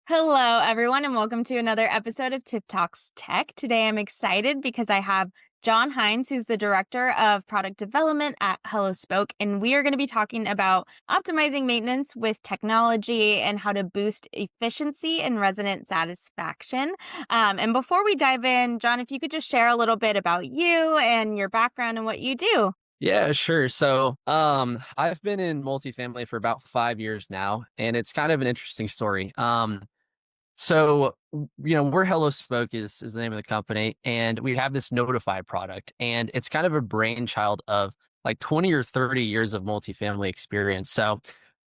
Hello, everyone, and welcome to another episode of Tiff Talks Tech. Today, I'm excited because I have Jon Hines, who's the director of product development at HelloSpoke, and we are going to be talking about optimizing maintenance with technology and how to boost efficiency and resident satisfaction. And before we dive in, Jon, if you could just share a little bit about you and your background and what you do. Yeah, sure. I've been in multifamily for about 5 years now, and it's kind of an interesting story. We're Hello Spoke is the name of the company, and we have this Notify product, and it's kind of a brainchild of like 20 or 30 years of multifamily experience. The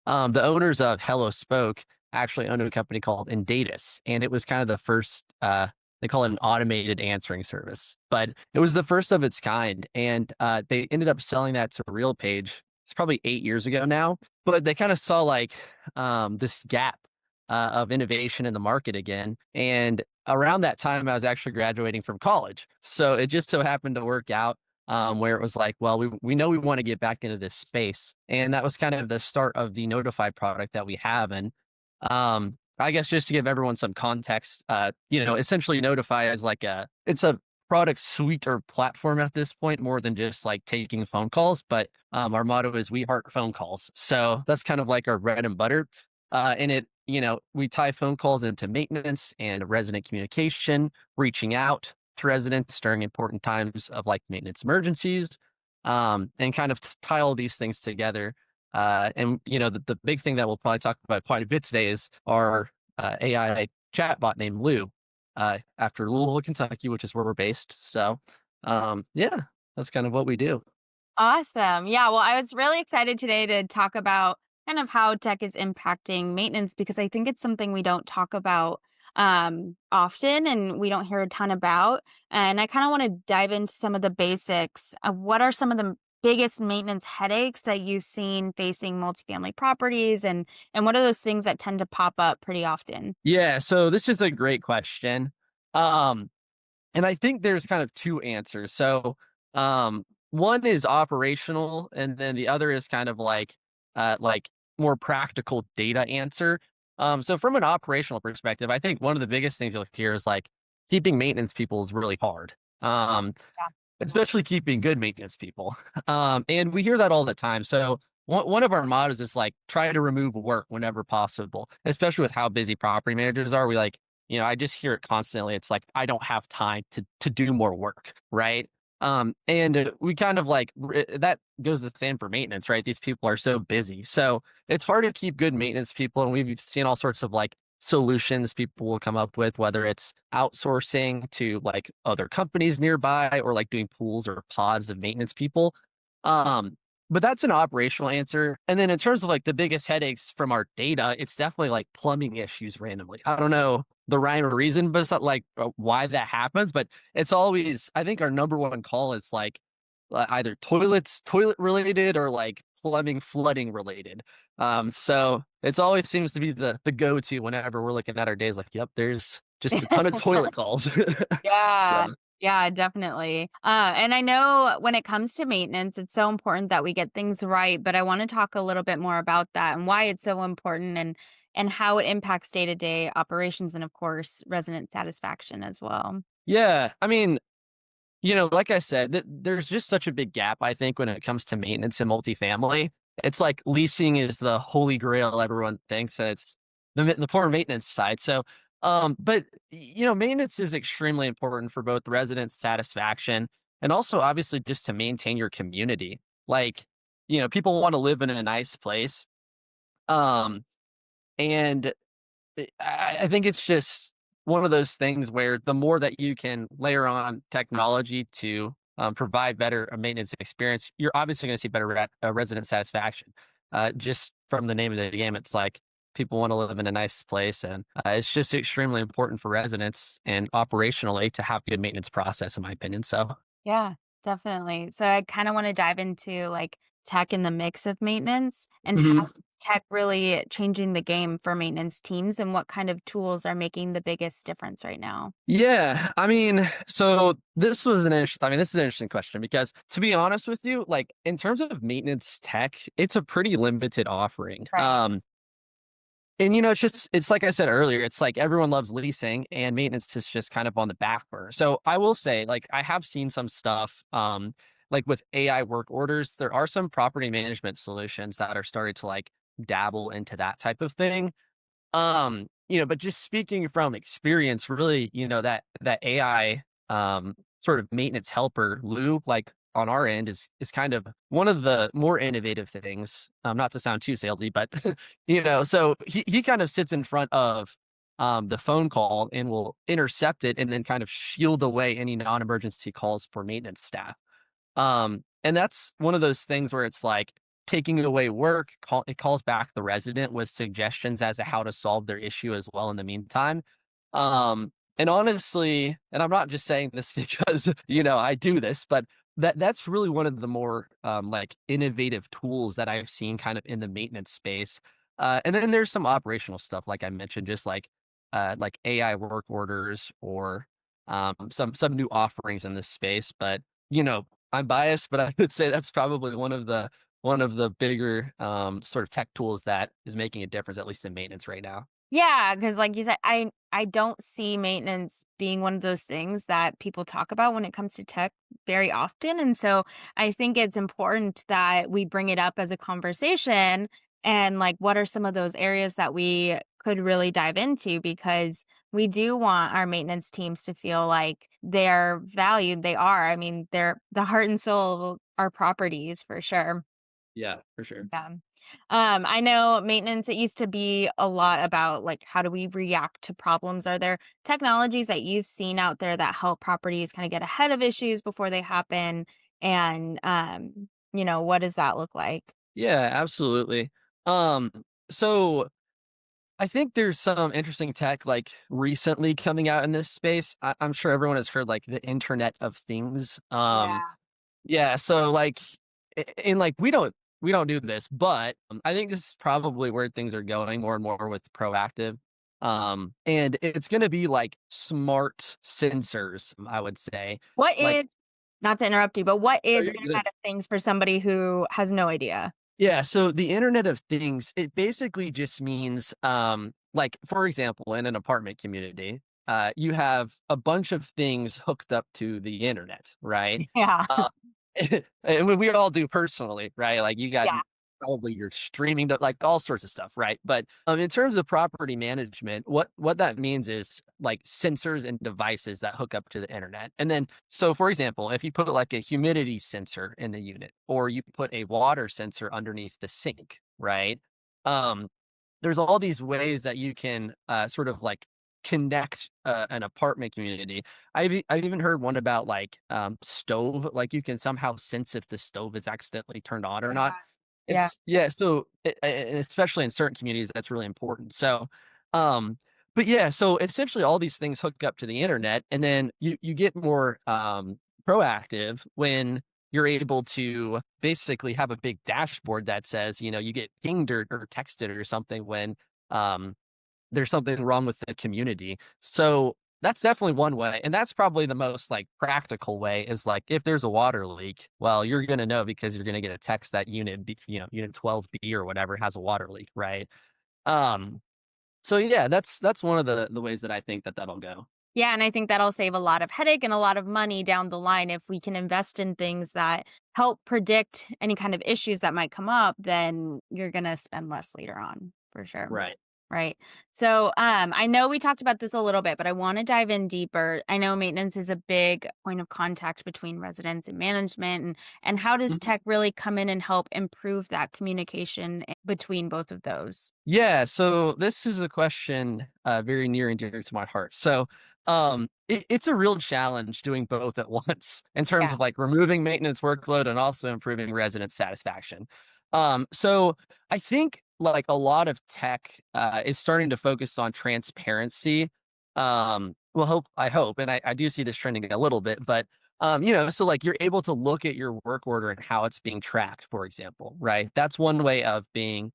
owners of Hello Spoke actually owned a company called Indatus, and it was kind of the first. They call it an automated answering service, but it was the first of its kind, and they ended up selling that to RealPage. It's probably 8 years ago now, but they kind of saw this gap of innovation in the market again. And around that time, I was actually graduating from college. So it just so happened to work out where it was like, well, we know we want to get back into this space. And that was kind of the start of the Notify product that we have. And I guess just to give everyone some context, essentially Notify is it's a product suite or platform at this point more than just like taking phone calls. But our motto is we heart phone calls. So that's kind of like our bread and butter. We tie phone calls into maintenance and resident communication, reaching out to residents during important times of like maintenance emergencies, and kind of tie all these things together. The big thing that we'll probably talk about quite a bit today is our AI chatbot named Lou, after Louisville, Kentucky, which is where we're based. Yeah, that's kind of what we do. Awesome. Yeah. Well, I was really excited today to talk about kind of how tech is impacting maintenance because I think it's something we don't talk about often and we don't hear a ton about. And I kind of want to dive into some of the basics of what are some of the biggest maintenance headaches that you've seen facing multifamily properties and what are those things that tend to pop up pretty often? Yeah, so this is a great question. Um, and I think there's kind of two answers. One is operational, and then the other is kind of like more practical data answer. So from an operational perspective, I think one of the biggest things you'll hear is like keeping maintenance people is really hard. Especially keeping good maintenance people. And we hear that all the time. So one of our mottos is like try to remove work whenever possible, especially with how busy property managers are. I just hear it constantly. It's like I don't have time to do more work, right? And we kind of that goes the same for maintenance, right? These people are so busy, so it's hard to keep good maintenance people, and we've seen all sorts of like solutions people will come up with, whether it's outsourcing to like other companies nearby or like doing pools or pods of maintenance people. Um, but that's an operational answer. And then in terms of like the biggest headaches from our data, it's definitely like plumbing issues randomly. I don't know the rhyme or reason, but it's not like why that happens, but it's always, I think our number one call is like either toilet related or like plumbing, flooding related. So it's always seems to be the go-to whenever we're looking at our days. Like, yep, there's just a ton of toilet calls. Yeah. So Yeah, definitely. And I know when it comes to maintenance, it's so important that we get things right, but I want to talk a little bit more about that and why it's so important and how it impacts day-to-day operations and of course resident satisfaction as well. yeah, I mean, like I said, there's just such a big gap, I think, when it comes to maintenance in multifamily. It's like leasing is the holy grail, everyone thinks, and it's the poor maintenance side. Maintenance is extremely important for both resident satisfaction and also obviously just to maintain your community. People want to live in a nice place. Um, and I think it's just one of those things where the more that you can layer on technology to provide better maintenance experience, you're obviously going to see better resident satisfaction. Just from the name of the game, it's like people want to live in a nice place, and it's just extremely important for residents and operationally to have good maintenance process, in my opinion. So, Yeah, definitely. So I kind of want to dive into like tech in the mix of maintenance and how mhm. tech really changing the game for maintenance teams and what kind of tools are making the biggest difference right now. Yeah, I mean, so this is an interesting question because to be honest with you, like in terms of maintenance tech, it's a pretty limited offering. Right. And it's like I said earlier, it's like everyone loves leasing and maintenance is just kind of on the back burner. So I will say, like, I have seen some stuff, like with AI work orders, there are some property management solutions that are starting to like dabble into that type of thing. But just speaking from experience, really, that AI sort of maintenance helper, Lou, like on our end is kind of one of the more innovative things. Not to sound too salesy, but so he kind of sits in front of the phone call and will intercept it and then kind of shield away any non-emergency calls for maintenance staff. And that's one of those things where it's like taking away work, it calls back the resident with suggestions as to how to solve their issue as well in the meantime. And honestly, and I'm not just saying this because, I do this, but that's really one of the more like innovative tools that I've seen kind of in the maintenance space. And then there's some operational stuff, like I mentioned, just like AI work orders or some new offerings in this space. But I'm biased, but I would say that's probably one of the bigger sort of tech tools that is making a difference, at least in maintenance right now. Yeah, because like you said, I don't see maintenance being one of those things that people talk about when it comes to tech very often, and so I think it's important that we bring it up as a conversation and, like, what are some of those areas that we could really dive into because we do want our maintenance teams to feel like they're valued, they are, I mean, they're the heart and soul of our properties for sure. Yeah, for sure. Yeah. I know maintenance, it used to be a lot about like how do we react to problems? Are there technologies that you've seen out there that help properties kind of get ahead of issues before they happen? And what does that look like? Yeah, absolutely. Um, so I think there's some interesting tech like recently coming out in this space. I'm sure everyone has heard like the Internet of Things. Yeah. Yeah, so like, and like we don't do this, but I think this is probably where things are going more and more with proactive. And it's going to be like smart sensors, I would say. What Like, is, not to interrupt you, but what oh, is you're good. Internet of Things for somebody who has no idea? Yeah, so the Internet of Things, it basically just means, like, for example, in an apartment community, you have a bunch of things hooked up to the internet, right? Yeah. Uh, and we all do personally, right? Like you got Yeah. probably your streaming, like all sorts of stuff, right? But in terms of property management, what that means is like sensors and devices that hook up to the internet. And then, so for example, if you put like a humidity sensor in the unit, or you put a water sensor underneath the sink, right? Um, there's all these ways that you can sort of like connect an apartment community. I've even heard one about like stove, like you can somehow sense if the stove is accidentally turned on or Yeah. not. Yeah. It's yeah, so and especially in certain communities, that's really important. So, um, but yeah, so essentially all these things hook up to the internet, and then you get more proactive when you're able to basically have a big dashboard that says, you get pinged or texted or something when um there's something wrong with the community. So that's definitely one way. And that's probably the most like practical way is like if there's a water leak, well, you're gonna know because you're gonna get a text that unit 12B or whatever has a water leak, right? Um, so yeah, that's one of the ways that I think that that'll go. Yeah, and I think that'll save a lot of headache and a lot of money down the line if we can invest in things that help predict any kind of issues that might come up, then you're going to spend less later on, for sure. Right. Right. So, I know we talked about this a little bit, but I want to dive in deeper. I know maintenance is a big point of contact between residents and management, and how does Mhm. tech really come in and help improve that communication between both of those? Yeah, so this is a question very near and dear to my heart. So, it's a real challenge doing both at once in terms Yeah. of like removing maintenance workload and also improving resident satisfaction. So I think like a lot of tech is starting to focus on transparency. Well, I hope, and I do see this trending a little bit, but so like you're able to look at your work order and how it's being tracked, for example, right? That's one way of being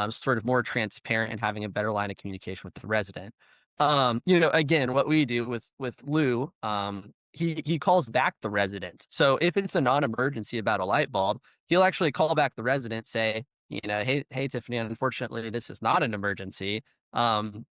sort of more transparent and having a better line of communication with the resident. Again, what we do with Lou, he calls back the resident. So if it's a non-emergency about a light bulb, he'll actually call back the resident, say, hey, Tiffany, unfortunately, this is not an emergency. And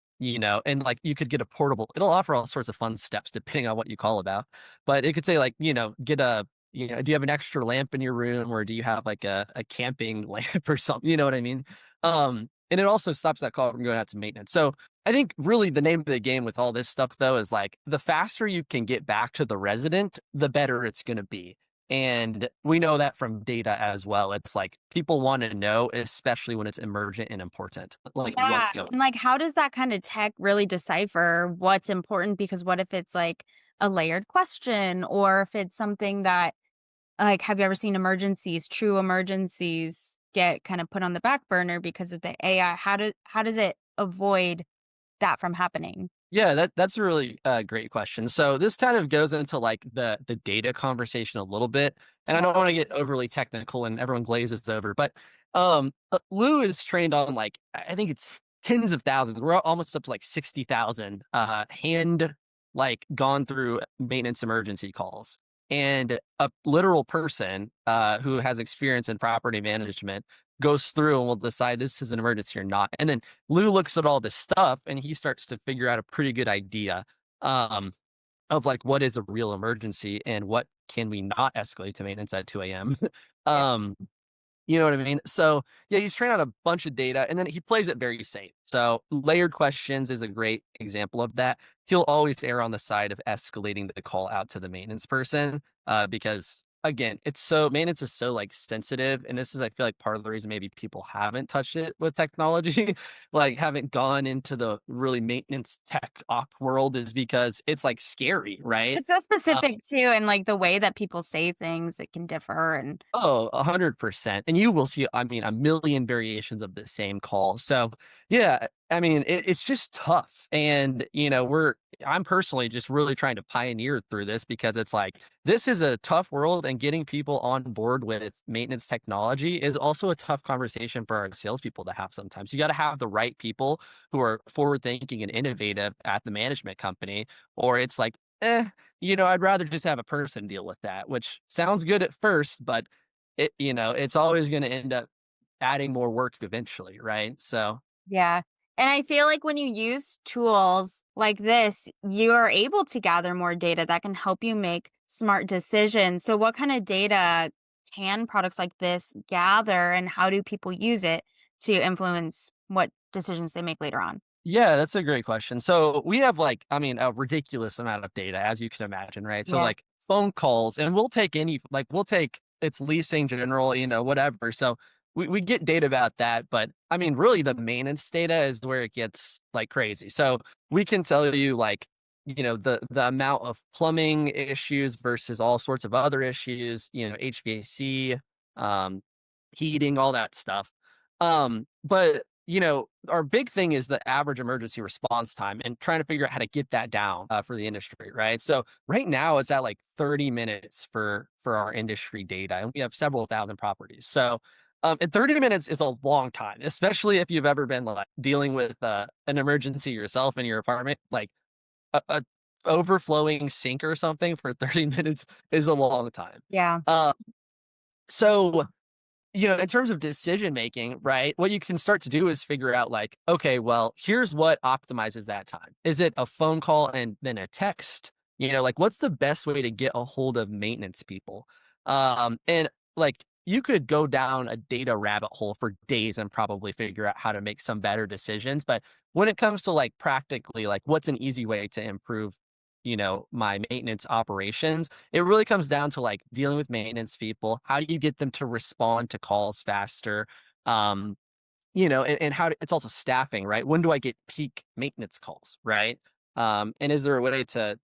like you could get a portable, it'll offer all sorts of fun steps depending on what you call about. But it could say like, get a, do you have an extra lamp in your room or do you have like a camping lamp or something? You know what I mean? And it also stops that call from going out to maintenance. So I think really the name of the game with all this stuff though is like the faster you can get back to the resident, the better it's going to be. And we know that from data as well. It's like people want to know, especially when it's emergent and important, like Yeah. what's going. And like, how does that kind of tech really decipher what's important? Because what if it's like a layered question, or if it's something that, like, have you ever seen true emergencies get kind of put on the back burner because of the AI? How does it avoid that from happening? Yeah, that's a really great question. So this kind of goes into like the data conversation a little bit, and I Yeah. don't want to get overly technical and everyone glazes over, but Lou is trained on like I think it's tens of thousands. We're almost up to like 60,000 hand like gone through maintenance emergency calls, and a literal person who has experience in property management goes through and will decide this is an emergency or not, and then Lou looks at all this stuff and he starts to figure out a pretty good idea um, of like what is a real emergency and what can we not escalate to maintenance at 2 a.m. Yeah. um, you know what I mean? So yeah, he's trained on a bunch of data and then he plays it very safe. So layered questions is a great example of that. He'll always err on the side of escalating the call out to the maintenance person because again, it's so maintenance is so like sensitive. And this is, I feel like part of the reason maybe people haven't touched it with technology, like haven't gone into the really maintenance tech world is because it's like scary, right? It's so specific too, and like the way that people say things, it can differ. And Oh, 100%. And you will see, I mean, a million variations of the same call. So, yeah, I mean, it's just tough. And, I'm personally just really trying to pioneer through this because it's like, this is a tough world and getting people on board with maintenance technology is also a tough conversation for our salespeople to have sometimes. You got to have the right people who are forward thinking and innovative at the management company, or it's like, I'd rather just have a person deal with that, which sounds good at first, but it's always going to end up adding more work eventually, right? So, yeah. And I feel like when you use tools like this, you are able to gather more data that can help you make smart decisions. So, what kind of data can products like this gather, and how do people use it to influence what decisions they make later on? yeah, that's a great question. So, we have like, I mean, a ridiculous amount of data, as you can imagine, right? So, Yeah. like phone calls, and we'll take it's leasing general, whatever. So, we get data about that. But I mean, really, the maintenance data is where it gets like crazy. So, we can tell you like, the amount of plumbing issues versus all sorts of other issues, HVAC, um, heating, all that stuff. But our big thing is the average emergency response time and trying to figure out how to get that down for the industry, right? So right now it's at like 30 minutes for our industry data, and we have several thousand properties. So and 30 minutes is a long time, especially if you've ever been like dealing with an emergency yourself in your apartment, like a overflowing sink or something for 30 minutes is a long time. Yeah. Uh, so in terms of decision making, right? What you can start to do is figure out like, okay, well, here's what optimizes that time. Is it a phone call and then a text? Like what's the best way to get a hold of maintenance people? And like you could go down a data rabbit hole for days and probably figure out how to make some better decisions. But when it comes to like practically, like what's an easy way to improve, my maintenance operations, it really comes down to like dealing with maintenance people. How do you get them to respond to calls faster? Um, and how it's also staffing, right? When do I get peak maintenance calls, right? And is there a way to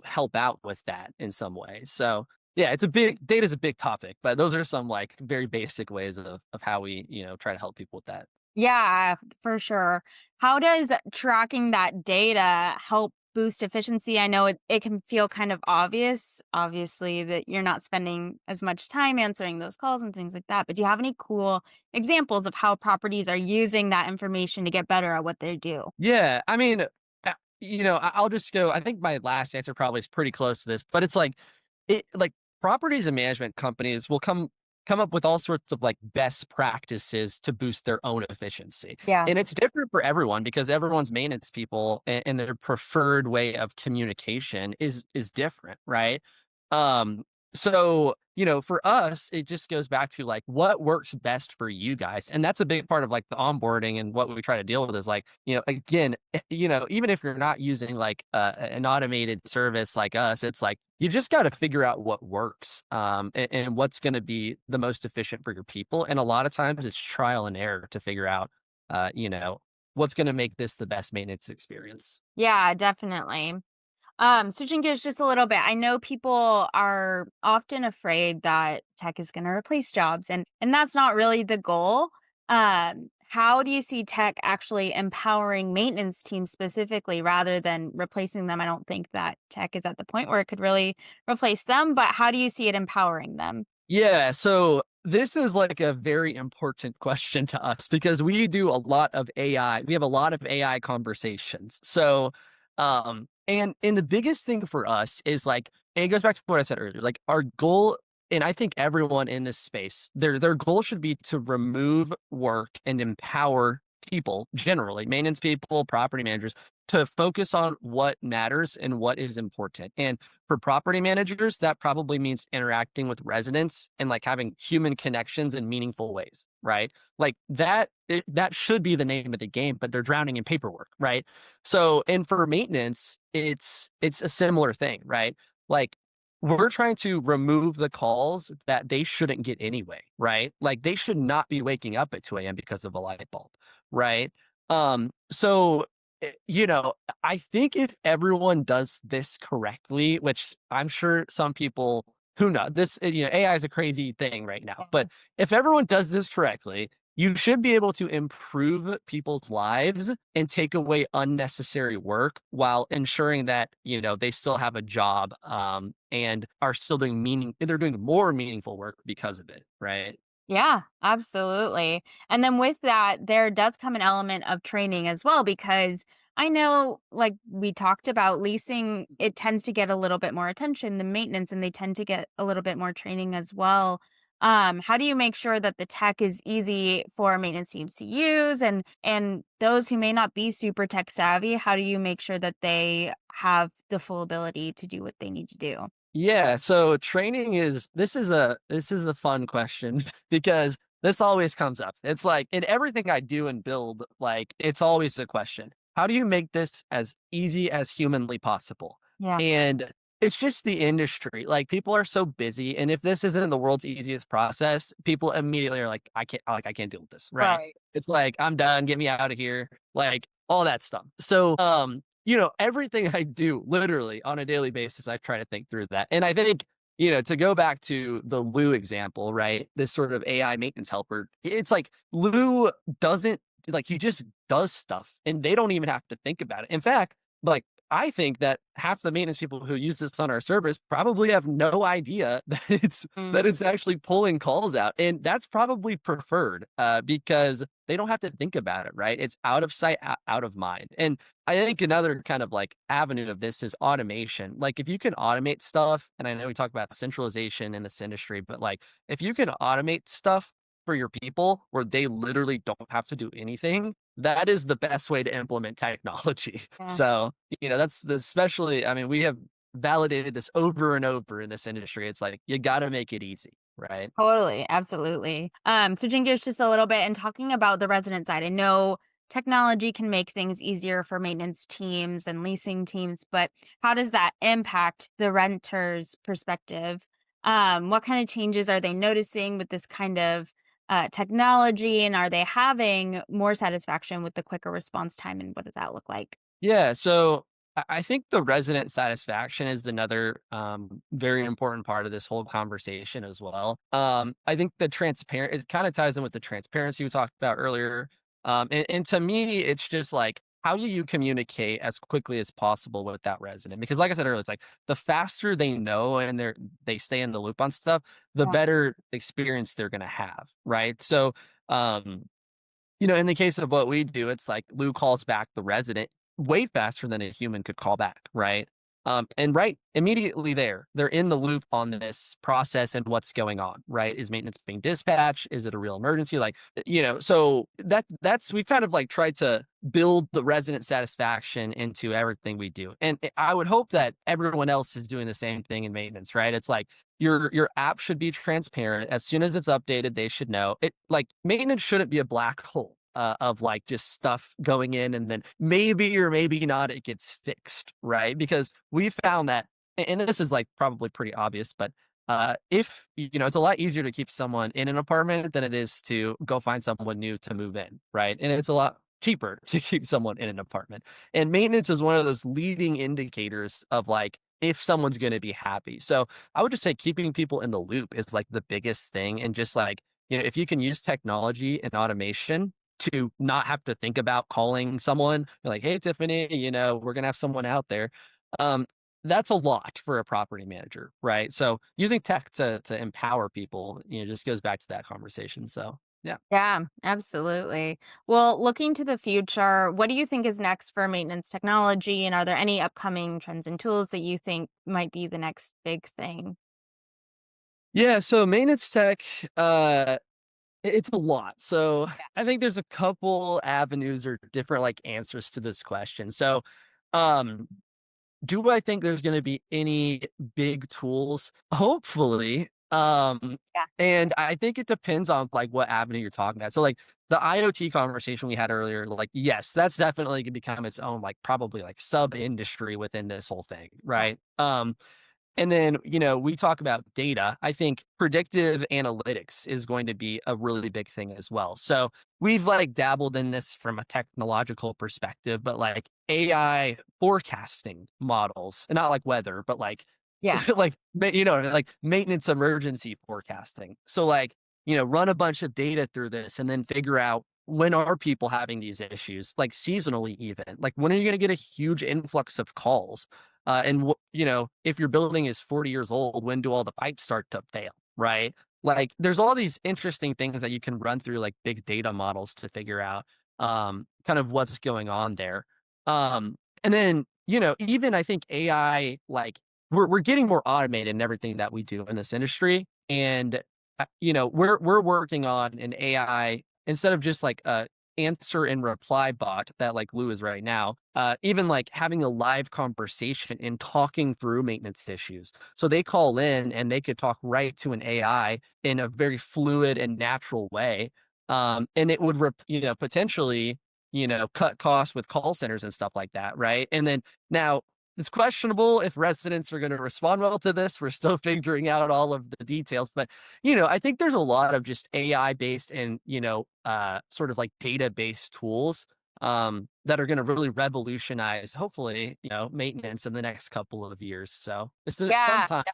help out with that in some way? So yeah, data's a big topic, but those are some like very basic ways of how we, try to help people with that. Yeah, for sure. How does tracking that data help boost efficiency? I know it can feel kind of obvious, obviously, that you're not spending as much time answering those calls and things like that. But do you have any cool examples of how properties are using that information to get better at what they do? Yeah, I mean, I'll just go. I think my last answer probably is pretty close to this, but it's like, it like properties and management companies will come. come up with all sorts of like best practices to boost their own efficiency. Yeah. And it's different for everyone because everyone's maintenance people and their preferred way of communication is different, right? Um, so, for us, it just goes back to like what works best for you guys. And that's a big part of like the onboarding and what we try to deal with is like, again, even if you're not using like an automated service like us, it's like you just got to figure out what works and what's going to be the most efficient for your people. And a lot of times it's trial and error to figure out, uh, you know, what's going to make this the best maintenance experience. Yeah, definitely. Switching gears just a little bit. I know people are often afraid that tech is going to replace jobs, and that's not really the goal. How do you see tech actually empowering maintenance teams specifically rather than replacing them? I don't think that tech is at the point where it could really replace them, but how do you see it empowering them? Yeah, so this is like a very important question to us because we do a lot of AI. We have a lot of AI conversations. So, and the biggest thing for us is like, and it goes back to what I said earlier. Like our goal, and I think everyone in this space, their goal should be to remove work and empower people generally, maintenance people, property managers, to focus on what matters and what is important. And for property managers, that probably means interacting with residents and like having human connections in meaningful ways, right? Like that should be the name of the game, but they're drowning in paperwork, right? So, and for maintenance, it's a similar thing, right? Like we're trying to remove the calls that they shouldn't get anyway, right? Like they should not be waking up at 2 a.m. because of a light bulb, right? So I think if everyone does this correctly, which I'm sure some people who know this, AI is a crazy thing right now, but if everyone does this correctly, you should be able to improve people's lives and take away unnecessary work while ensuring that, they still have a job, and are still they're doing more meaningful work because of it. Right. Yeah, absolutely. And then with that, there does come an element of training as well, because I know, like we talked about, leasing, it tends to get a little bit more attention than maintenance, and they tend to get a little bit more training as well. How do you make sure that the tech is easy for maintenance teams to use, and those who may not be super tech savvy, how do you make sure that they have the full ability to do what they need to do? Yeah, so training is this is a fun question because this always comes up. It's like in everything I do and build, like it's always a question. How do you make this as easy as humanly possible? Yeah. And it's just the industry. Like people are so busy and if this isn't the world's easiest process, people immediately are like I can't deal with this, right? Right. It's like I'm done, get me out of here, like all that stuff. So, everything I do literally on a daily basis, I try to think through that. And I think, to go back to the Lou example, right? This sort of AI maintenance helper, it's like Lou doesn't like he just does stuff and they don't even have to think about it. In fact, like I think that half the maintenance people who use this on our service probably have no idea that it's actually pulling calls out. And that's probably preferred because they don't have to think about it, right? It's out of sight, out of mind. And I think another kind of like avenue of this is automation. Like if you can automate stuff, and I know we talk about centralization in this industry, but like if you can automate stuff for your people where they literally don't have to do anything, that is the best way to implement technology. Yeah. So, especially, I mean, we have validated this over and over in this industry. It's like you got to make it easy, right? Totally, absolutely. Switching gears just a little bit and talking about the resident side. I know technology can make things easier for maintenance teams and leasing teams, but how does that impact the renter's perspective? What kind of changes are they noticing with this kind of technology, and are they having more satisfaction with the quicker response time? And what does that look like? Yeah, so I think the resident satisfaction is another very important part of this whole conversation as well. I think the transparent it kind of ties in with the transparency we talked about earlier. And to me, it's just like how do you communicate as quickly as possible with that resident? Because like I said earlier, it's like the faster they know and they stay in the loop on stuff, the Yeah. better experience they're gonna have, right? So um in the case of what we do, it's like Lou calls back the resident way faster than a human could call back, right? And right immediately there, they're in the loop on this process and what's going on, right? Is maintenance being dispatched? Is it a real emergency? Like, so that's we've kind of like tried to build the resident satisfaction into everything we do. And I would hope that everyone else is doing the same thing in maintenance, right? It's like your app should be transparent. As soon as it's updated, they should know. It like maintenance shouldn't be a black hole. Of like just stuff going in and then maybe or maybe not it gets fixed, right? Because we found that, and this is like probably pretty obvious, but if it's a lot easier to keep someone in an apartment than it is to go find someone new to move in, right? And it's a lot cheaper to keep someone in an apartment. And maintenance is one of those leading indicators of like if someone's going to be happy. So I would just say keeping people in the loop is like the biggest thing. And just like, if you can use technology and automation to not have to think about calling someone like, hey, Tiffany, we're going to have someone out there. Um, that's a lot for a property manager, right? So using tech to empower people, just goes back to that conversation. So yeah. Yeah, absolutely. Well, looking to the future, what do you think is next for maintenance technology? And are there any upcoming trends and tools that you think might be the next big thing? Yeah. So maintenance tech, it's a lot. So I think there's a couple avenues or different like answers to this question. So, um, do I think there's going to be any big tools? Hopefully. Yeah. And I think it depends on like what avenue you're talking about. So like the IoT conversation we had earlier, like, yes, that's definitely going to become its own, like probably like sub industry within this whole thing. Yeah. Right. And then, we talk about data. I think predictive analytics is going to be a really big thing as well. So we've like dabbled in this from a technological perspective, but like AI forecasting models, and not like weather, but like, Yeah. like maintenance emergency forecasting. So like, run a bunch of data through this and then figure out when are people having these issues, like seasonally even, like when are you going to get a huge influx of calls? And if your building is 40 years old, when do all the pipes start to fail? Right? Like, there's all these interesting things that you can run through, like big data models to figure out kind of what's going on there. And then even I think AI, like we're getting more automated in everything that we do in this industry, and we're working on an AI instead of just like a answer and reply bot that like Lou is right now, even like having a live conversation and talking through maintenance issues. So they call in and they could talk right to an AI in a very fluid and natural way. And it would, potentially, cut costs with call centers and stuff like that. Right. And then now it's questionable if residents are going to respond well to this. We're still figuring out all of the details, but I think there's a lot of just AI based and, sort of like data based tools that are going to really revolutionize, hopefully, maintenance in the next couple of years. So it's a fun Yeah. time.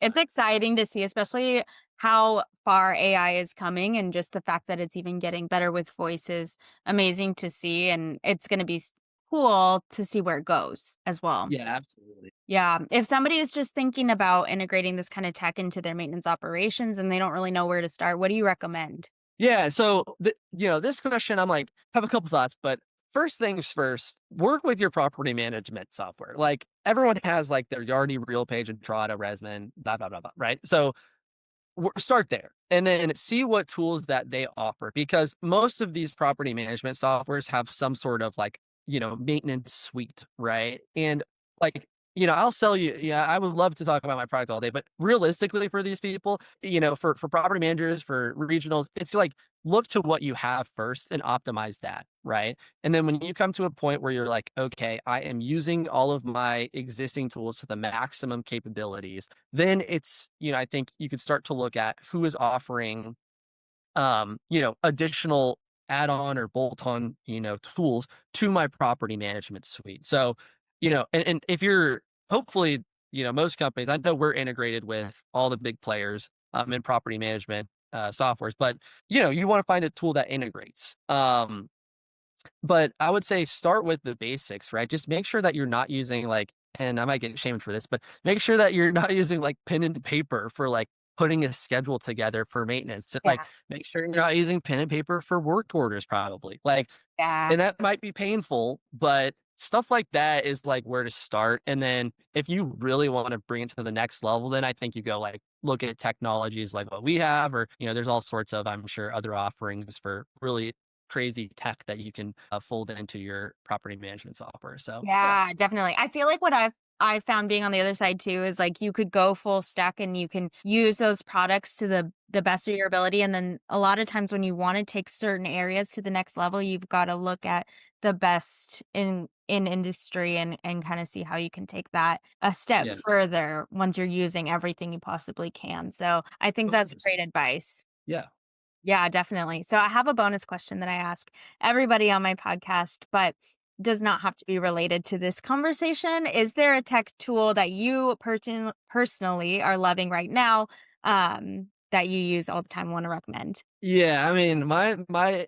It's exciting to see, especially how far AI is coming and just the fact that it's even getting better with voice is amazing to see. And it's going to be cool to see where it goes as well. Yeah, absolutely. Yeah. If somebody is just thinking about integrating this kind of tech into their maintenance operations and they don't really know where to start, what do you recommend? Yeah. So, this question, I'm like, have a couple thoughts, but first things first, work with your property management software. Like everyone has like their Yardi, Real Page, and Trada, Resman, blah, blah, blah, blah, right? So start there and then see what tools that they offer, because most of these property management softwares have some sort of like maintenance suite, right? And like I'll sell you, yeah, I would love to talk about my product all day, but realistically for these people, for property managers, for regionals, it's like look to what you have first and optimize that, right? And then when you come to a point where you're like, okay, I am using all of my existing tools to the maximum capabilities, then it's, I think you could start to look at who is offering, additional add-on or bolt-on, tools to my property management suite. So, and if you're hopefully, most companies, I know we're integrated with all the big players in property management softwares, but you want to find a tool that integrates. But I would say start with the basics, right? Just make sure that you're not using like, and I might get shamed for this, but make sure that you're not using like pen and paper for like putting a schedule together for maintenance. Like Yeah. make sure you're not using pen and paper for work orders, probably. Like, Yeah. and that might be painful, but stuff like that is like where to start. And then if you really want to bring it to the next level, then I think you go like look at technologies like what we have, or there's all sorts of, I'm sure, other offerings for really crazy tech that you can fold into your property management software. So yeah, Yeah, definitely. I feel like what I found being on the other side too is like you could go full stack and you can use those products to the best of your ability. And then a lot of times when you want to take certain areas to the next level, you've got to look at the best in industry and kind of see how you can take that a step yeah, further once you're using everything you possibly can. So I think that's 100%. great advice. Yeah. Yeah, definitely. So I have a bonus question that I ask everybody on my podcast, but does not have to be related to this conversation. Is there a tech tool that you personally are loving right now that you use all the time, want to recommend? Yeah, I mean, my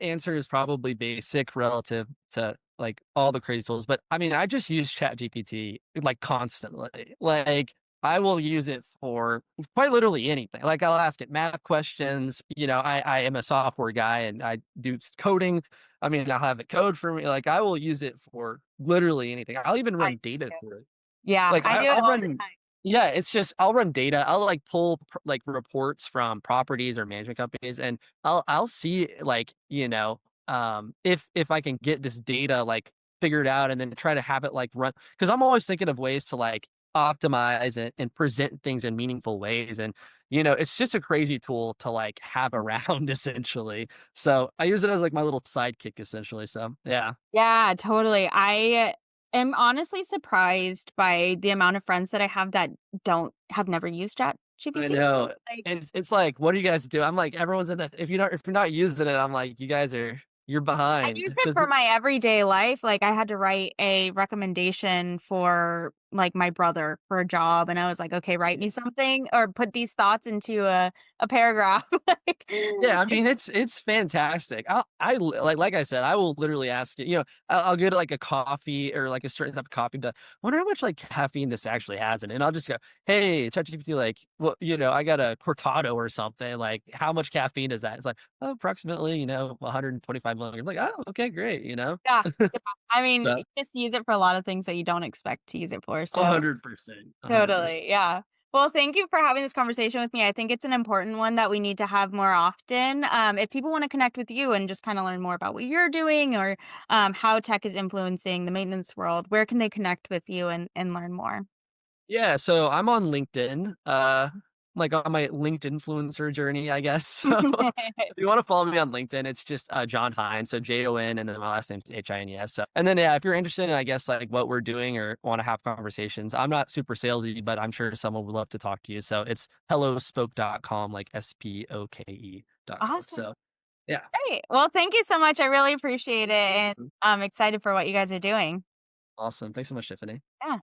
answer is probably basic relative to like all the crazy tools, but I mean, I just use ChatGPT like constantly. Like I will use it for quite literally anything. Like I'll ask it math questions. I am a software guy and I do coding. I mean, I'll have it code for me. Like I will use it for literally anything. I'll even I run do data too. through it. Yeah, Like I do it I'll all the run time. yeah, it's just I'll run data. I'll like pull like reports from properties or management companies, and I'll see like if I can get this data like figured out, and then try to have it like run, because I'm always thinking of ways to like optimize it and present things in meaningful ways, and it's just a crazy tool to like have around essentially. So I use it as like my little sidekick essentially. So yeah, Yeah, totally. I am honestly surprised by the amount of friends that I have that don't have never used Chat I GPT. know. Like And it's like, what do you guys do? I'm like, everyone's in that. If you're not using it, I'm like, you're I use behind it because for my everyday life. Like I had to write a recommendation for like my brother for a job and I was like, "Okay, write me something or put these thoughts into a paragraph." Like yeah, I mean, it's fantastic. Like I said, I will literally ask it. I'll get like a coffee or like a certain type of coffee. But wonder how much like caffeine this actually has in it. And I'll just go, hey, ChatGPT, like, well, I got a cortado or something. Like, how much caffeine is that? It's like, oh, approximately, 125 milligrams. Like, oh, okay, great. yeah, yeah. I mean, So you just use it for a lot of things that you don't expect to use it for. a So 100%, 100%. totally, yeah. Well, thank you for having this conversation with me. I think it's an important one that we need to have more often. If people want to connect with you and just kind of learn more about what you're doing or how tech is influencing the maintenance world, where can they connect with you and learn more? Yeah, so I'm on LinkedIn, like on my LinkedIn influencer journey, I guess. So if you want to follow me on LinkedIn, it's just Jon Hines, so Jon, and then my last name's Hines. So, and then yeah, if you're interested in, I guess, like what we're doing or want to have conversations, I'm not super salesy, but I'm sure someone would love to talk to you. So it's hellospoke.com, like spoke.com. Awesome. So yeah, Great. Well, thank you so much. I really appreciate it. And I'm excited for what you guys are doing. awesome. Thanks so much, Tiffany. Yeah.